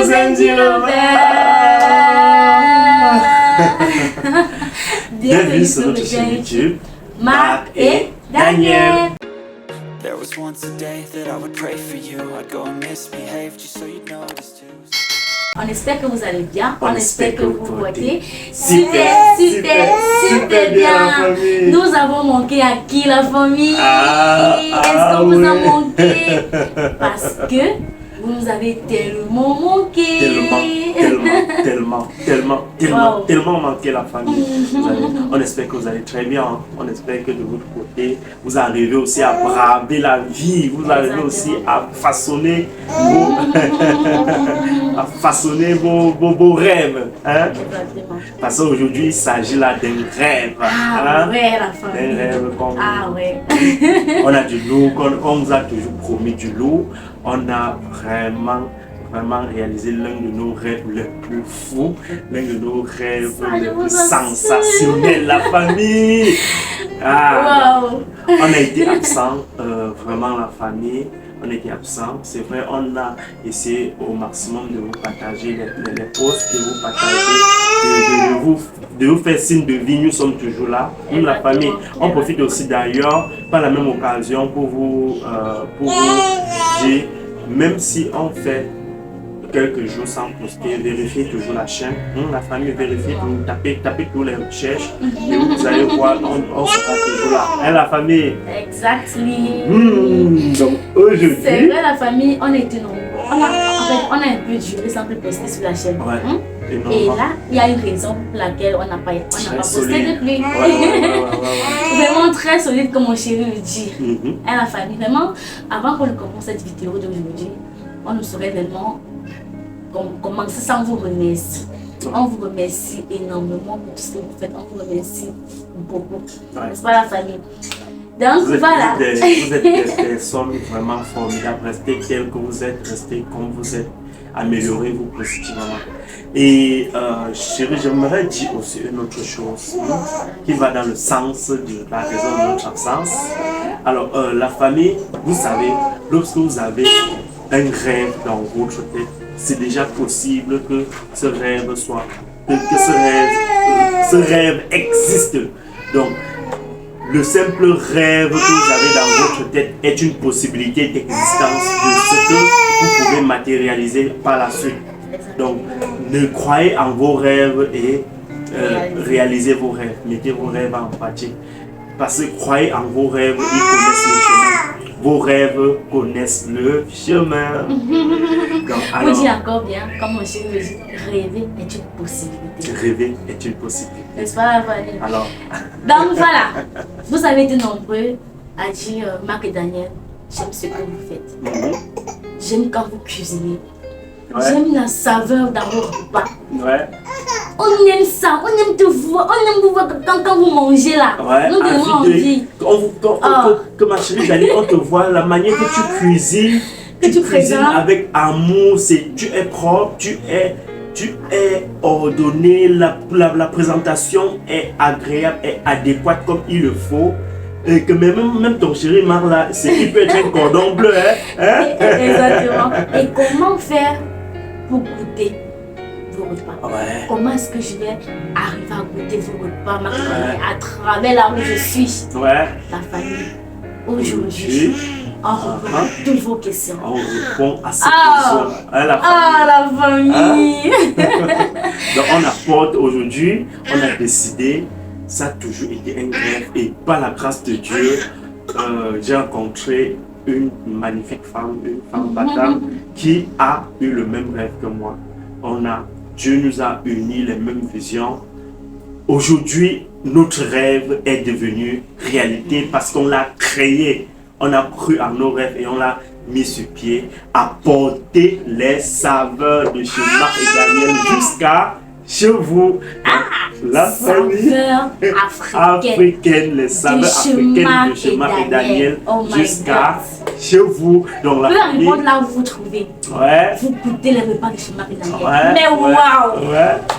vous Andy Robert. Bienvenue sur notre chaîne YouTube, Marc et Daniel. There was once a day that I would pray for you. I'd go and misbehave just so you'd notice too. On espère que vous allez bien, on espère que vous portez super bien. Nous avons manqué à qui la famille? Est-ce qu'on vous a manqué? Parce que vous nous avez tellement manqué. Tellement manqué la famille. On espère que vous allez très bien. On espère que de votre côté, vous arrivez aussi à braver la vie. Vous arrivez aussi à façonner vos rêves. Hein? Parce qu'aujourd'hui, il s'agit là d'un rêve. Ouais, la famille. D'un rêve ouais. On a du lourd, on vous a toujours promis du lourd. On a vraiment réalisé l'un de nos rêves les plus fous, l'un de nos rêves les plus sensationnels, la famille. Wow. On a été absent, vraiment la famille. On était absent, c'est vrai, on a essayé au maximum de vous partager les posts, de vous partager, de vous faire signe de vie. Nous sommes toujours là, nous la famille. On profite aussi d'ailleurs, par la même occasion, pour vous dire, même si on fait quelques jours sans poster, vérifiez toujours la chaîne, la famille, vérifiez tout, tapez tous les recherches et vous allez voir, on sera toujours là. Hein, la famille? Exactement. Donc aujourd'hui, c'est vrai, la famille, on était nombreux. On a un peu duré sans plus poster sur la chaîne. Et là, il y a une raison pour laquelle on n'a pas posté depuis. Vraiment très solide, comme mon chéri le dit. Et la famille, vraiment, avant qu'on commence cette vidéo d'aujourd'hui, on ne saurait vraiment commencer sans vous remercier. On vous remercie énormément pour tout ce que vous faites. On vous remercie beaucoup. N'est-ce pas, la famille? Donc voilà. Vous êtes des personnes vraiment formidables. Restez tels que vous êtes, restez comme vous êtes. Améliorez-vous positivement. Et chérie, j'aimerais dire aussi une autre chose qui va dans le sens de la raison de notre absence. Alors, la famille, vous savez, lorsque vous avez un rêve dans votre tête, c'est déjà possible que ce rêve soit, que ce rêve existe. Donc, le simple rêve que vous avez dans votre tête est une possibilité d'existence de ce que vous pouvez matérialiser par la suite. Donc, ne croyez en vos rêves et réalisez vos rêves. Mettez vos rêves en pratique. Parce que croyez en vos rêves, ils connaissent le chemin. Vos rêves connaissent le chemin. Donc, alors, vous dites encore bien, comme mon chéri le dit, rêver est une possibilité. Rêver est une possibilité. N'est-ce pas, la famille? Alors, donc voilà, vous avez été nombreux à dire, Marc et Daniel, j'aime ce que vous faites. J'aime quand vous cuisinez. J'aime la saveur dans vos repas. On aime ça, on aime te voir, on aime vous voir quand vous mangez là. Nous donnons envie. Que ma chérie, on te voit, la manière que tu cuisines, tu cuisines avec amour, tu es propre, tu es ordonné, la présentation est agréable, est adéquate comme il le faut. Et que même ton chéri Marc là, il peut être un cordon bleu. Exactement. Et comment faire pour goûter vos repas? Comment est-ce que je vais arriver à goûter vos repas à travers là où je suis? La famille. Aujourd'hui, on répond à toutes vos questions. On répond à ces questions. La famille. Donc on apporte aujourd'hui, on a décidé, ça a toujours été un rêve et par la grâce de Dieu, j'ai rencontré une magnifique femme, une femme battante qui a eu le même rêve que moi. Dieu nous a unis les mêmes visions. Aujourd'hui, notre rêve est devenu réalité parce qu'on l'a créé. On a cru à nos rêves et on l'a mis sur pied. Apporter les saveurs de chez Marc et Daniel jusqu'à chez vous. La famille africaine, les saveurs africaines de chez Marc et Daniel jusqu'à chez vous. Donc la famille. Peu importe là où vous vous trouvez. Vous goûtez les repas de chez Marc et Daniel. Mais waouh!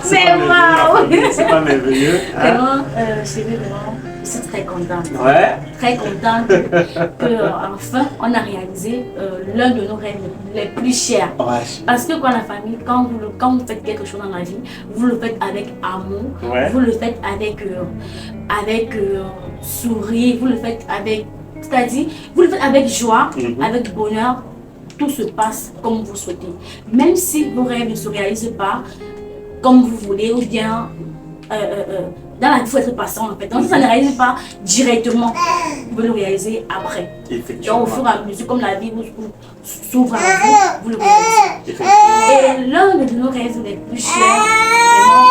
C'est pas merveilleux. Vraiment, chérie, vraiment. Je suis très contente. Ouais. Très contente que enfin on a réalisé l'un de nos rêves les plus chers. Ouais. Parce que quand la famille, quand vous faites quelque chose dans la vie, vous le faites avec amour, Ouais. vous le faites avec sourire, vous le faites avec, c'est-à-dire, vous le faites avec joie, avec bonheur. Tout se passe comme vous souhaitez. Même si vos rêves ne se réalisent pas comme vous voulez, ou bien dans la vie, il faut être patient en fait. Donc, si ça ne réalise pas directement, vous pouvez le réaliser après. Effectivement. Donc, au fur et à mesure, comme la vie vous s'ouvre à vous, vous le réalisez. Effectivement. Et l'un de nos rêves les plus chers, vraiment,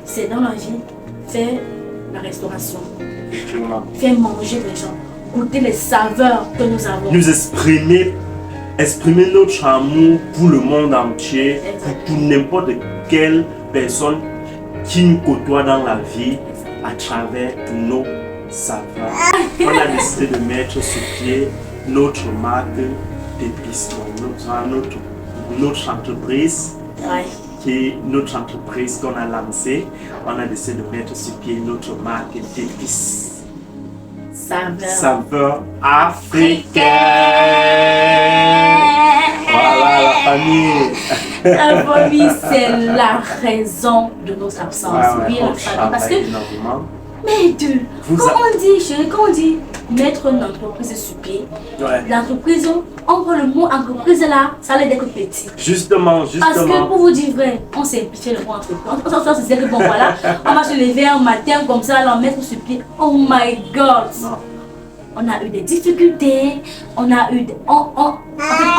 c'est dans la vie, faire la restauration, Effectivement. faire manger les gens, goûter les saveurs que nous avons. Nous exprimer notre amour pour le monde entier, pour n'importe quelle personne qui nous côtoie dans la vie à travers nos saveurs. On a décidé de mettre sur pied notre marque d'épices, notre entreprise, Ouais. qui est notre entreprise qu'on a lancée. On a décidé de mettre sur pied notre marque d'épices. Saveur africaine. Voilà la famille. La famille, c'est la raison de nos absences. Oui, la famille. Parce que, énormément. mais quand on dit, chérie, quand on dit mettre une entreprise sur pied, l'entreprise, on prend le mot entreprise là, ça allait d'être petit. Justement. Parce que pour vous dire vrai, on s'est impliqué le mot entreprise. On se disait que bon voilà, on va se lever un matin comme ça, là, mettre sur pied. Oh my God! Non. On a eu des difficultés, on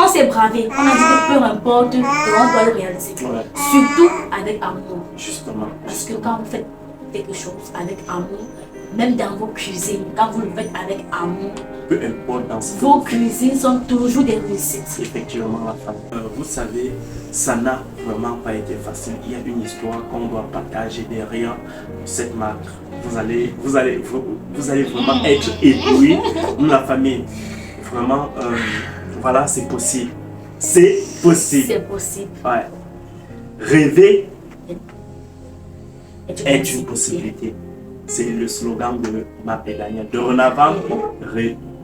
s'est bravé, on a dit que peu importe, on doit le réaliser. Ouais. Surtout avec amour. Justement. Parce que quand vous faites quelque chose avec amour, même dans vos cuisines, quand vous le faites avec amour, Peu importe dans ce que vos vous faites. cuisines sont toujours des réussites. Effectivement, la famille. Vous savez, ça n'a vraiment pas été facile. Il y a une histoire qu'on doit partager derrière cette marque. Vous allez vraiment être ébloui. Nous, la famille, vraiment, voilà, c'est possible. C'est possible. C'est possible. Ouais. Rêver Et est une possibilité. C'est le slogan de Marc Daniel. Dorénavant,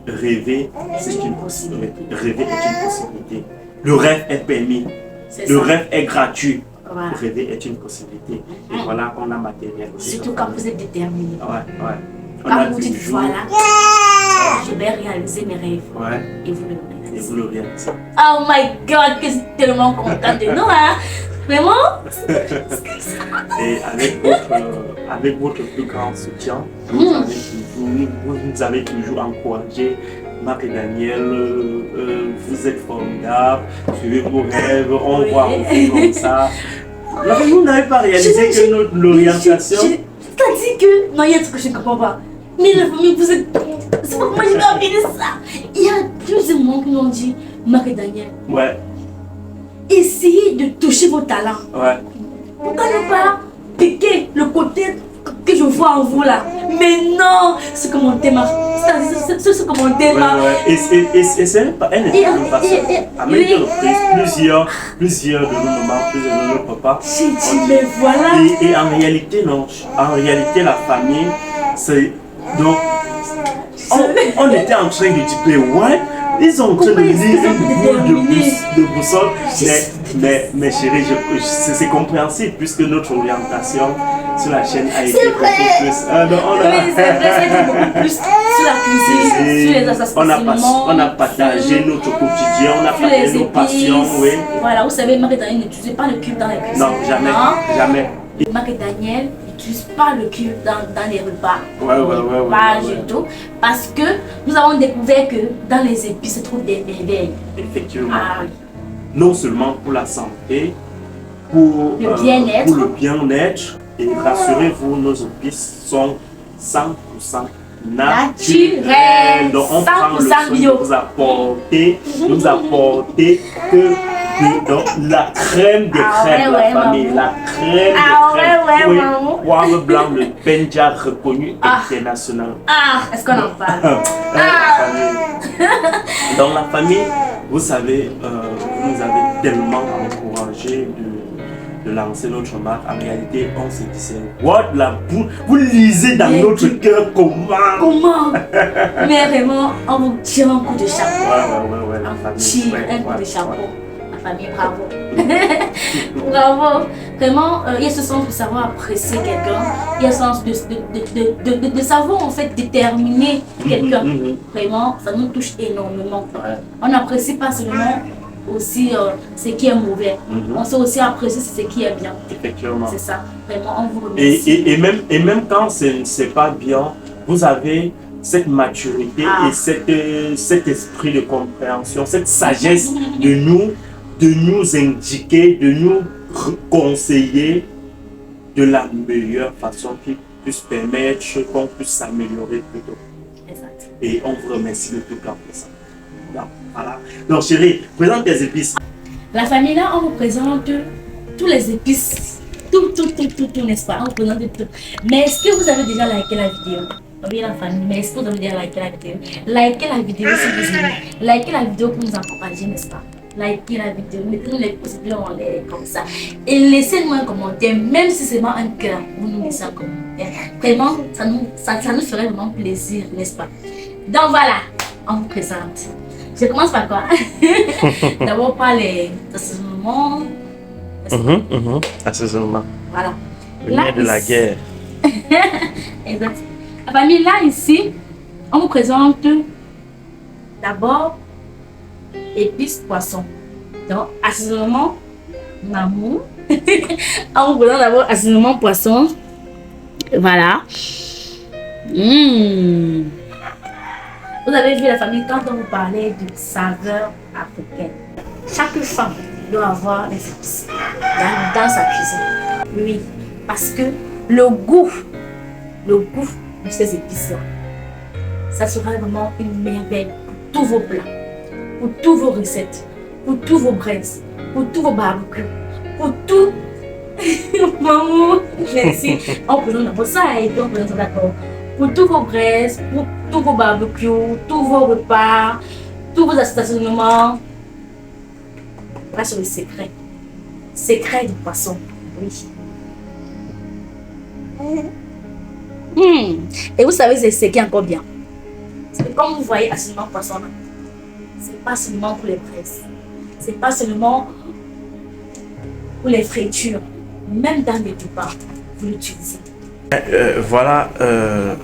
rêver, c'est une possibilité. Rêver est une possibilité. Le rêve est permis. C'est Le ça. rêve est gratuit. Voilà. Rêver est une possibilité. Et voilà qu'on a matérialisé. Surtout quand vous êtes déterminé. Ouais. On Quand a vous dites toujours- voilà, je vais réaliser mes rêves. Ouais. Et vous le Et réalisez. vous le réalisez. Oh my God, que je suis tellement contente de nous, hein. Vraiment? Et avec votre plus grand soutien, vous avez toujours encouragé Marc et Daniel, vous êtes formidables, suivez vos rêves, on voit vous comme ça. Mais vous n'avez pas réalisé que notre l'orientation. T'as dit que. Non, il y a un truc que je ne comprends pas. Mais la famille, vous êtes. C'est pas comment je vais appeler ça. Il y a plusieurs moments qui m'ont dit, Marc et Daniel, Ouais, essayez de toucher vos talents. ouais. Pourquoi ne pas piquer le côté que je vois en vous là? Mais non, ce commentaire m'a. Ce commentaire m'a. Ouais. Et c'est pas elle n'est pas une façon. À maintes reprises, plusieurs de nos mamans, plusieurs de nos papas. J'ai dit, mais voilà. Et en réalité, non. En réalité, la famille, c'est. Donc, on était en train de dire, mais ouais, ils sont en train de lire une boule de boussole. Mais chérie, c'est compréhensible puisque notre orientation sur la chaîne a été beaucoup plus. Oui, c'est vrai, c'est beaucoup plus sur la cuisine, sur les assaisonnements. On a partagé notre quotidien, on a sur les partagé nos épices. passions, oui. Voilà, vous savez, Marc et Daniel n'utilisent pas le cube dans la cuisine. Non, jamais. Marc et Daniel n'utilisent pas le cube dans les repas. Ouais. Pas du tout. Parce que nous avons découvert que dans les épices se trouvent des merveilles. Effectivement. Ah, Non seulement pour la santé, pour le bien-être. Pour le bien-être. Et rassurez-vous, nos épices sont 100% naturelles. Donc on prend le soin bio. de vous apporter donc, la crème des crèmes, la famille. La crème des crèmes. Oui, poivre blanc, le Benja reconnu international. Est-ce qu'on en parle? La famille. Dans la famille, vous savez, vous nous avez tellement encouragé de de lancer notre marque, en réalité, on se disait, what la boule, vous lisez dans notre cœur comment? Mais vraiment, on vous tire un coup de chapeau. Ouais, la On vous famille. tire un coup de chapeau. La famille, bravo. Bravo. Vraiment, il y a ce sens de savoir apprécier quelqu'un. Il y a ce sens de savoir en fait déterminer quelqu'un. Vraiment, ça nous touche énormément. On n'apprécie pas seulement aussi ce qui est mauvais. On sait aussi apprécier ce qui est bien. Effectivement. C'est ça. Vraiment, on vous remercie. Et même quand c'est pas bien, vous avez cette maturité et cet esprit de compréhension, cette sagesse de nous indiquer, de nous conseiller de la meilleure façon qui puisse permettre qu'on puisse s'améliorer plutôt. Exact. Et on vous remercie de tout cœur pour ça. Donc, voilà. Donc chérie, présente tes épices. La famille là, on vous présente tous les épices. Tout, n'est-ce pas? On vous présente tout. Mais est-ce que vous avez déjà liké la vidéo? Oui, la famille, mais est-ce que vous avez déjà liké la vidéo? Likez la vidéo si vous aimez. Likez la vidéo pour nous encourager, n'est-ce pas? Likez la vidéo, mettez-nous les pouces bleus en l'air comme ça. Et laissez-nous un commentaire, même si c'est seulement un cœur, vous nous laissez un commentaire. Vraiment, ça nous ferait vraiment plaisir, n'est-ce pas? Donc voilà, on vous présente. Je commence par quoi? D'abord par les assaisonnements. Assaisonnement. Voilà. Le nerf de la guerre. Exact. La famille, là, ici, on vous présente d'abord épices poisson. Donc, assaisonnement mammouth. On vous présente d'abord assaisonnement poisson. Voilà. Vous avez vu la famille, quand on vous parlait de saveur africaine, chaque femme doit avoir des épices dans sa cuisine. Oui, parce que le goût de ces épices-là, ça sera vraiment une merveille pour tous vos plats, pour toutes vos recettes, pour tous vos braises, pour tous vos barbecues, pour tout. Maman, merci. On présente d'abord ça et puis on présente d'accord. Pour tous vos braises, pour tous vos barbecues, tous vos repas, tous vos assaisonnements. Là, sur le secret. Secret du poisson. Oui. Et vous savez, c'est ce qui est encore bien. C'est que comme vous voyez assaisonnement poisson, c'est pas seulement pour les braises. C'est pas seulement pour les fritures. Même dans les repas, vous l'utilisez. Voilà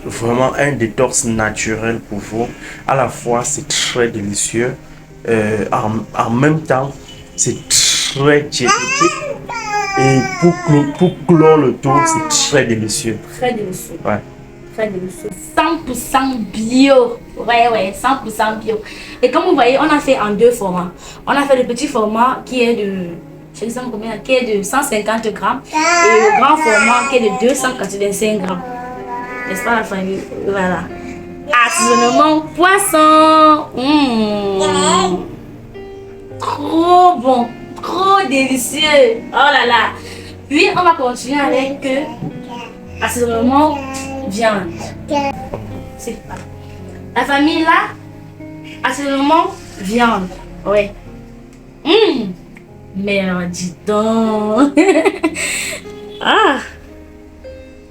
vraiment un détox naturel pour vous. À la fois, c'est très délicieux. En même temps, c'est très diététique. Et pour clore le tour, c'est très délicieux. Très délicieux. Ouais. Très délicieux. 100% bio. Ouais, 100% bio. Et comme vous voyez, on a fait en deux formats. On a fait le petit format qui est de... Je sais pas combien, qui est de 150 grammes et le grand format qui est de 285 grammes. N'est-ce pas la famille? Voilà. Assaisonnement poisson. Trop bon, trop délicieux. Oh là là. Puis on va continuer avec assaisonnement viande. C'est pas. La famille là, assaisonnement viande. Ouais. Mais dis donc.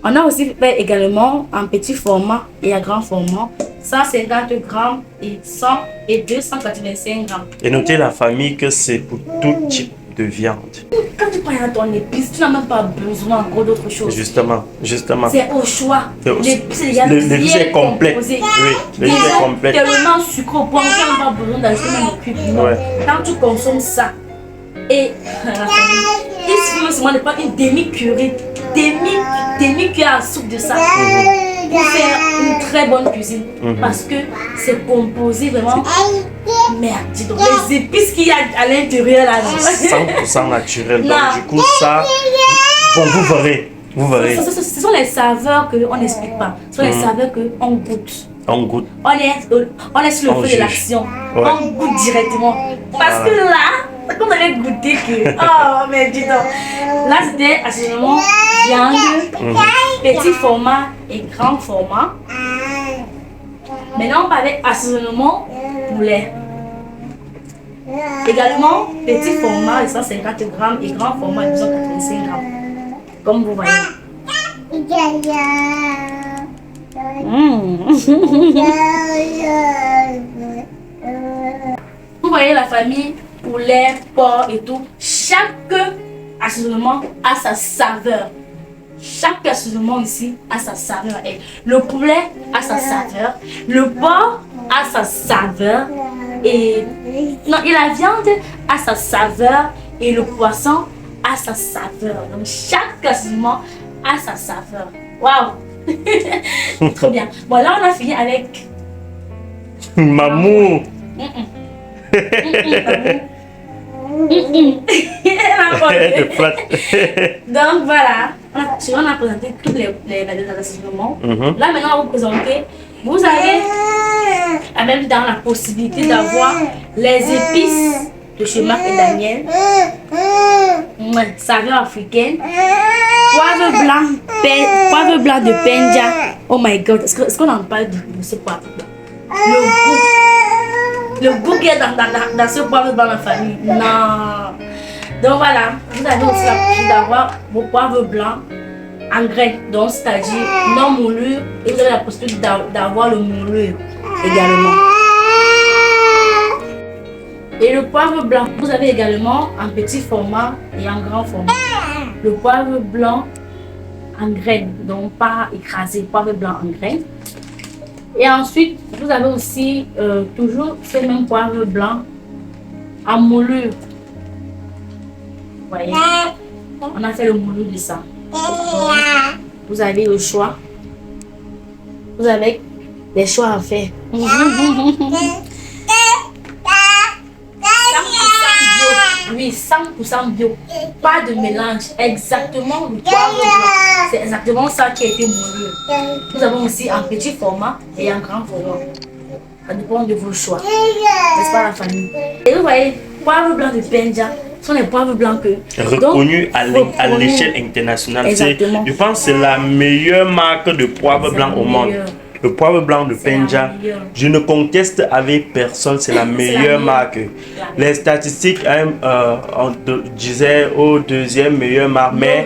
On a aussi fait également un petit format et un grand format. 150 grammes et 100 et 285 grammes. Et notez la famille que c'est pour tout type de viande. Quand tu prends ton épice, tu n'as même pas besoin encore d'autre chose. Justement. C'est au choix. L'épice est complète. Oui, l'épice est complète. Tellement sucré au point que tu n'as pas besoin d'ajouter même le cube. Ouais. Quand tu consommes ça, et il suffit seulement de prendre une demi-cuillère à soupe de ça pour faire une très bonne cuisine. Parce que c'est composé vraiment. Merde, dis donc, les épices qu'il y a à l'intérieur là. 100% naturel. Donc du coup, ça, bon, vous verrez. Ce sont les saveurs qu'on n'explique pas. Ce sont les saveurs qu'on goûte. On goûte. On est sur le feu de l'action. Ouais. On goûte directement. Parce que là, comme on avait goûté que... Oh, mais dis donc. Là, c'était assaisonnement viande, petit format et grand format. Maintenant, on parlait assaisonnement poulet. Également, petit format, 150 grammes et grand format, 285 grammes. Comme vous voyez. Vous voyez la famille, poulet, porc et tout. Chaque assaisonnement a sa saveur. Chaque assaisonnement ici a sa saveur. Et le poulet a sa saveur. Le porc a sa saveur. Et la viande a sa saveur. Et le poisson a sa saveur. Donc chaque assaisonnement a sa saveur. Waouh! Trop bien. Bon, là, on a fini avec... Maman. Donc voilà, on a présenté tous les assaisonnements. Là maintenant on va vous présenter, vous avez en même temps la possibilité d'avoir les épices de chez Marc et Daniel, saveur africaine, poivre blanc de Penja. Oh my god, est-ce qu'on en parle de ce poivre blanc? Le goût qu'il y a dans ce poivre blanc de famille. Non. Donc voilà, vous avez aussi la possibilité d'avoir vos poivres blancs en grains, donc c'est-à-dire non moulu, et vous avez la possibilité d'avoir le moulu également. Et le poivre blanc, vous avez également en petit format et en grand format. Le poivre blanc en graines, donc pas écrasé, poivre blanc en graines. Et ensuite, vous avez aussi toujours ce même poivre blanc en moulure. Vous voyez, on a fait le moulu de ça. Vous avez le choix. Vous avez des choix à faire. 100% bio. Oui, 100% bio. Pas de mélange. Exactement le poivre blanc. C'est exactement ça qui a été moulu. Nous avons aussi un petit format et un grand format. Ça dépend de vos choix. N'est-ce pas la famille? Et vous voyez, poivre blanc de Penja. Ce sont les poivres blancs reconnus à l'échelle internationale. Je pense que c'est la meilleure marque de poivre blanc au monde. Le poivre blanc de Penja, je ne conteste avec personne, c'est la meilleure marque. Les statistiques, on disait au deuxième meilleure marque, mais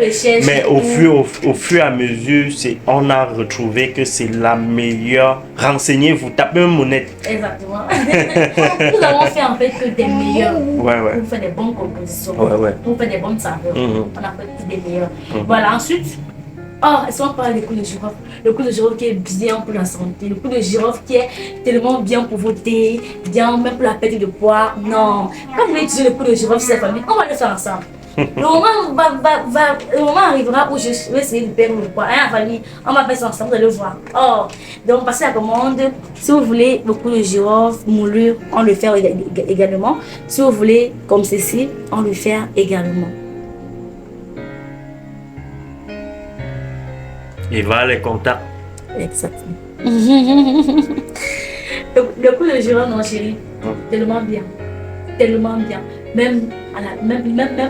au fur et à mesure, on a retrouvé que c'est la meilleure. Renseignez-vous, tapez un monnaie. Exactement. Nous avons fait en fait que des meilleurs. Pour faire des bonnes compositions, pour faire des bonnes saveurs. On a fait des meilleurs. Voilà, ensuite. Oh, est-ce qu'on parle du clou de girofle? Le clou de girofle qui est bien pour la santé, le clou de girofle qui est tellement bien pour vos thés, bien même pour la perte de poids. Non, quand vous voulez utiliser le clou de girofle sur la famille, on va le faire ensemble. Le moment arrivera où je vais essayer de perdre le poids. La famille, on va faire ça ensemble, vous allez le voir. Oh, donc passez la commande. Si vous voulez le clou de girofle moulu, on le fait également. Si vous voulez comme ceci, on le fait également. Et voilà les contacts. Exactement. le coup de girofle, non chérie, tellement bien. Tellement bien. Même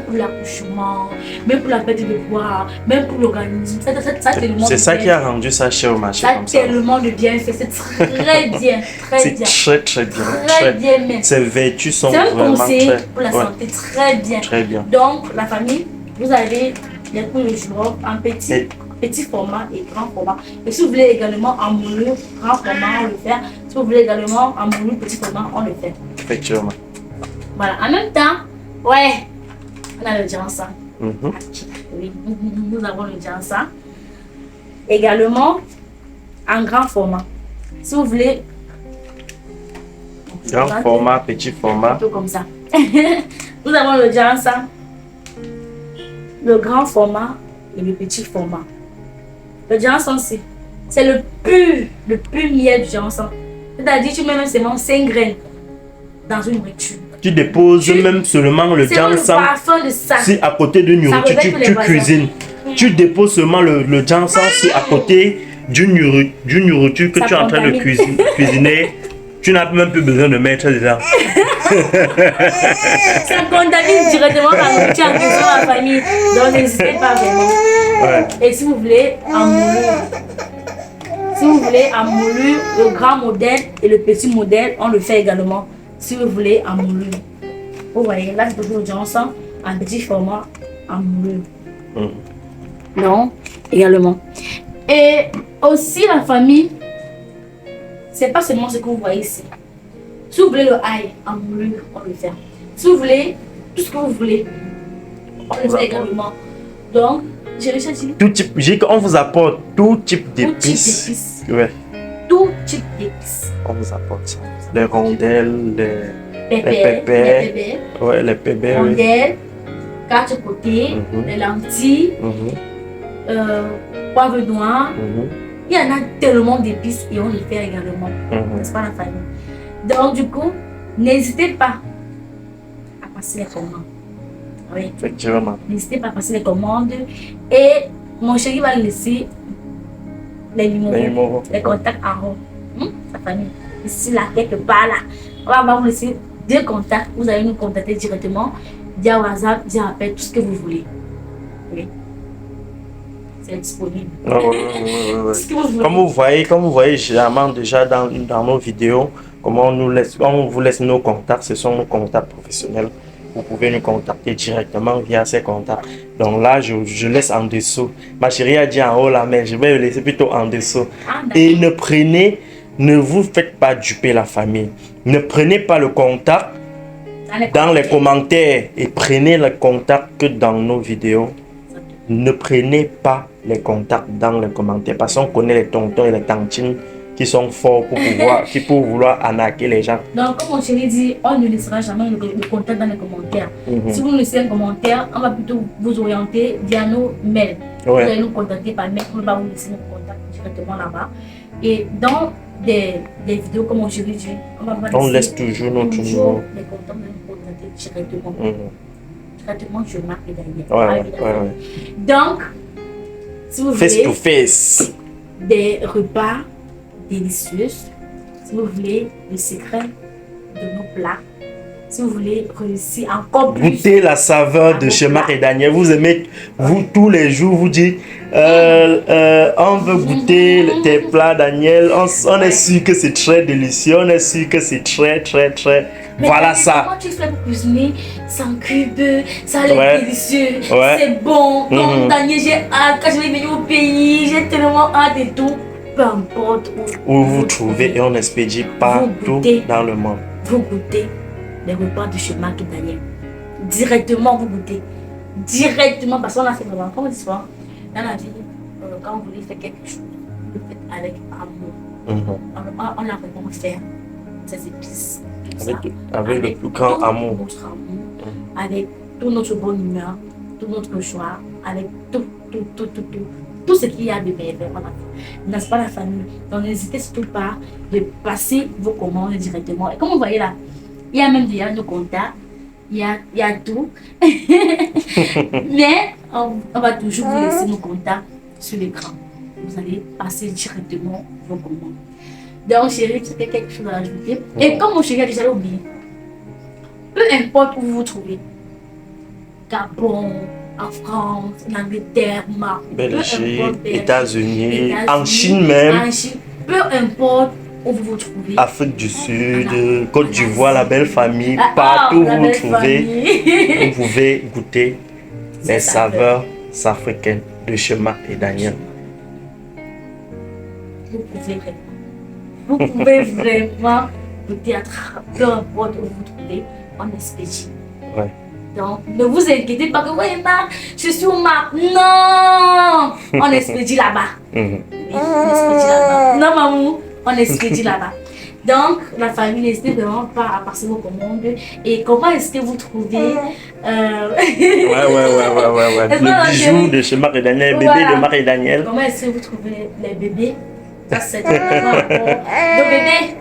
pour l'accouchement, même pour la perte de poids, même pour l'organisme. C'est ça qui a rendu ça cher au marché. Ça a tellement de bienfaits. C'est très bien. Très bien. C'est très bien. Très bien même. Ses vertus sont vraiment vraiment conseillé pour la santé. Très bien. Très bien. Donc, la famille, vous avez les coups de girofle en petit format et grand format. Et si vous voulez également en moulu, grand format, on le fait. Si vous voulez également en moulu, petit format, on le fait. Effectivement. Voilà. En même temps, on a le jansa. Oui, nous avons le jansa. Également en grand format. Si vous voulez. Grand format, petit format. Un peu comme ça. Nous avons le jansa, le grand format et le petit format. Le jansan, c'est le pur miel du jansan. C'est-à-dire, tu mets même seulement 5 graines dans une nourriture. Tu déposes même seulement le jansan. Si à côté d'une nourriture, tu cuisines. Tu déposes seulement le jansan si à côté d'une nourriture que tu es en train de cuisiner. Tu n'as même plus besoin de mettre dedans. Ça contamine directement la nourriture en cuisine dans la famille. Donc n'hésitez pas vraiment. Et si vous voulez en moulu, le grand modèle et le petit modèle, on le fait également. Si vous voulez en moulu. Vous voyez, là, c'est pour l'audience en petit format en bleu. Non, également. Et aussi la famille, c'est pas seulement ce que vous voyez ici. Si vous voulez le ail en bleu, on le fait. Si vous voulez tout ce que vous voulez, on le fait également. Donc, j'ai réussi à dire tout type, on vous apporte tout type d'épices. Ouais. Tout type d'épices. On vous apporte ça. Les rondelles, les Pépés, pépés. Ouais, les pépés. Rondelles, quatre côtés, les lentilles, poivre noir. Il y en a tellement d'épices et on les fait également. N'est-ce pas la famille? Donc du coup, n'hésitez pas à passer les commandes. Oui. Effectivement. N'hésitez pas à passer les commandes. Et mon chéri va laisser les numéros, les contacts en haut. La famille. Ici, là, quelque part là. On va vous laisser 2 contacts. Vous allez nous contacter directement via WhatsApp, via appel, tout ce que vous voulez. Oui. C'est disponible. Comme vous voyez généralement déjà dans nos vidéos, comment on vous laisse nos contacts, ce sont nos contacts professionnels. Vous pouvez nous contacter directement via ces contacts. Donc là, je laisse en dessous. Ma chérie a dit en haut là, mais je vais le laisser plutôt en dessous. Et ne vous faites pas duper la famille. Ne prenez pas le contact dans les commentaires et prenez le contact que dans nos vidéos. Ne prenez pas les contacts dans les commentaires parce qu'on connaît les tontons et les tantines qui sont forts pour vouloir arnaquer les gens. Donc, comme mon chéri dit, on ne laissera jamais le contact dans les commentaires. Si vous nous laissez un commentaire, on va plutôt vous orienter via nos mails. Vous allez nous contacter par mail, on va vous laisser nos contacts directement là-bas. Et dans des vidéos, comme mon chéri dit, on laisse toujours notre numéro. Les contacts, on va nous contacter directement. Directement, je marque derrière. Donc, si vous voulez face to face, des repas délicieux, si vous voulez le secret de nos plats, si vous voulez réussir encore plus, goûter la saveur de chez Marc et Daniel. Vous aimez, vous tous les jours, vous dites on veut goûter tes plats, Daniel. On est sûr que c'est très délicieux, on est sûr que c'est très. Mais voilà ça. Comment tu fais pour cuisiner sans cube, ça a l'air délicieux, c'est bon. Donc Daniel, j'ai hâte, quand je vais venir au pays, j'ai tellement hâte et tout. Peu importe où vous trouvez et on expédie partout dans le monde. Vous goûtez les repas de chez Marc et Daniel. Directement, vous goûtez. Directement, parce qu'on a fait vraiment, comme on dit souvent, dans la vie, quand vous voulez faire quelque chose, vous le faites avec amour. On a vraiment fait ces épices. Avec le plus grand amour. Notre amour, avec toute notre bonne humeur, tout notre joie, avec tout ce qu'il y a de merveilleux. N'est-ce pas la famille? Donc n'hésitez surtout pas de passer vos commandes directement. Et comme vous voyez là, il y a même déjà nos contacts, il y a tout. Mais on va toujours vous laisser nos contacts sur l'écran. Vous allez passer directement vos commandes. Donc chérie, tu as quelque chose à ajouter? Et comme mon chéri a déjà oublié, peu importe où vous vous trouvez, Gabon, en France, en Angleterre, Maroc, Belgique, États-Unis, en Chine même, peu importe où vous vous trouvez, Afrique du Sud, Côte d'Ivoire, la belle famille, partout où vous vous trouvez, vous pouvez goûter les saveurs africaines de chez Marc et Daniel. Vous pouvez vraiment goûter à peu importe où vous vous trouvez, en expédie. Donc, ne vous inquiétez pas que, ouais, Marc, je suis au Marc. Non! On expédie là-bas. Oui, on expédie là-bas. Non, maman, on expédie là-bas. Donc, la famille, n'hésitez vraiment pas à passer vos commandes. Et comment est-ce que vous trouvez le bijou de chez Marc et Daniel, bébé de Marc et Daniel. Comment est-ce que vous trouvez les bébés? Ça, c'est nos bébés.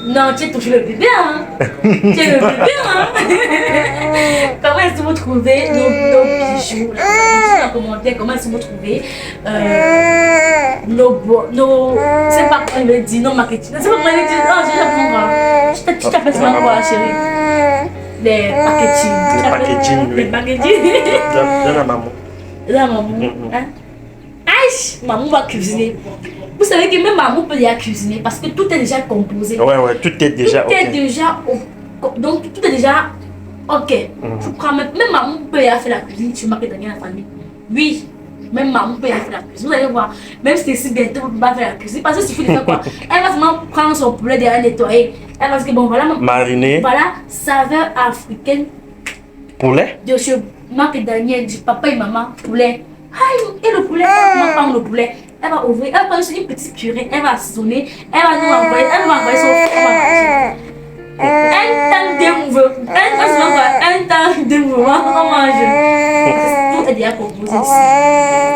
Non, tu es toujours le bébé, hein. Tu es le bébé, hein. Comment est-ce que vous trouvez nos bijoux? Dites en commentaire comment est-ce que vous trouvez c'est pas comment il dit, non marketing. C'est pas comment il dit, non, je vais prendre. Tu t'appelles souvent quoi, chérie? Les packaging. Les packaging. Donne à maman. Maman. Aïe, maman va cuisiner. Vous savez que même maman peut déjà cuisiner parce que tout est déjà composé. Ouais, tout est déjà tout est déjà donc tout est déjà ok. Je prends même maman peut déjà faire la cuisine chez Marc et Daniel la famille. Oui, même maman peut déjà faire la cuisine. Vous allez voir, même si bientôt on va faire la cuisine parce que s'il faut faire quoi, elle va seulement prendre son poulet déjà nettoyer. Elle va se dire bon voilà mariner. Voilà saveur africaine. Poulet. De chez Marc et Daniel, du papa et maman poulet. Et le poulet, elle va prendre le poulet. Elle va ouvrir, elle va prendre une petite purée, elle va assaisonner, elle va nous envoyer, son frère, un temps de mouvement, on mange. Tout est déjà composé ici.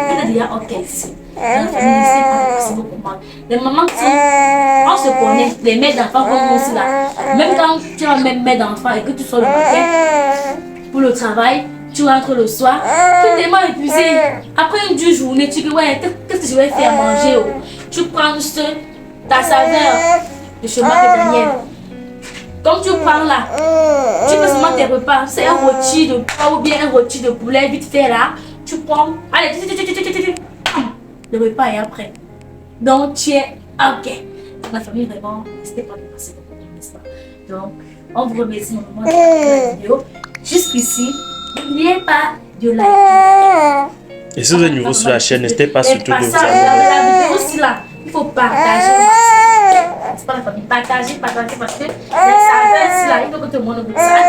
Tout est déjà ok ici. Dans la famille ici, c'est beaucoup comment. Les mamans qui sont, on se connaît, les mères d'enfants comme nous aussi là. Même quand tu as même mère d'enfants et que tu sors le matin pour le travail, tu rentres le soir, tu es tellement épuisé. Après une dure journée, tu dis ouais, qu'est-ce que je vais faire manger? Tu prends juste ta saveur de chez Marc et Daniel. Comme tu prends là, tu peux seulement tes repas. C'est un rôti de pois ou bien un rôti de poulet vite fait là. Tu prends, allez, le repas est après. Donc tu es ok. La famille vraiment, n'hésitez pas de passer n'est-ce pas? Donc, on vous remercie pour la vidéo. Jusqu'ici. N'oubliez pas de liker. Et si vous êtes nouveau sur la chaîne, n'hésitez pas surtout de vous abonner. La vidéo aussi là, il faut partager. C'est pas la famille. Partager parce que les saveurs aussi là, il faut que tout le monde goûte ça.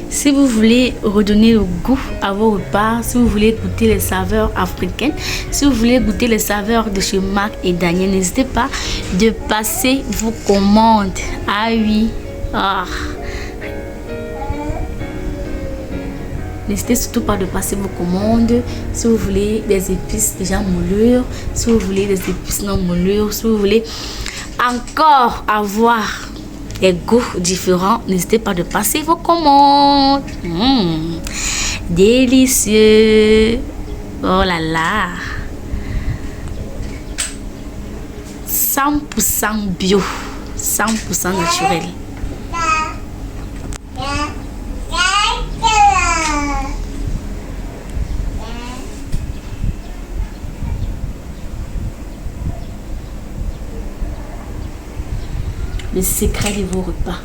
Si vous voulez redonner le goût à vos repas, si vous voulez goûter les saveurs africaines, si vous voulez goûter les saveurs de chez Marc et Daniel, n'hésitez pas de passer vos commandes. Ah oui. N'hésitez surtout pas de passer vos commandes. Si vous voulez des épices déjà moulures, si vous voulez des épices non moulures, si vous voulez encore avoir des goûts différents, n'hésitez pas de passer vos commandes. Délicieux. Oh là là. 100% bio, 100% naturel. Le secret de vos repas.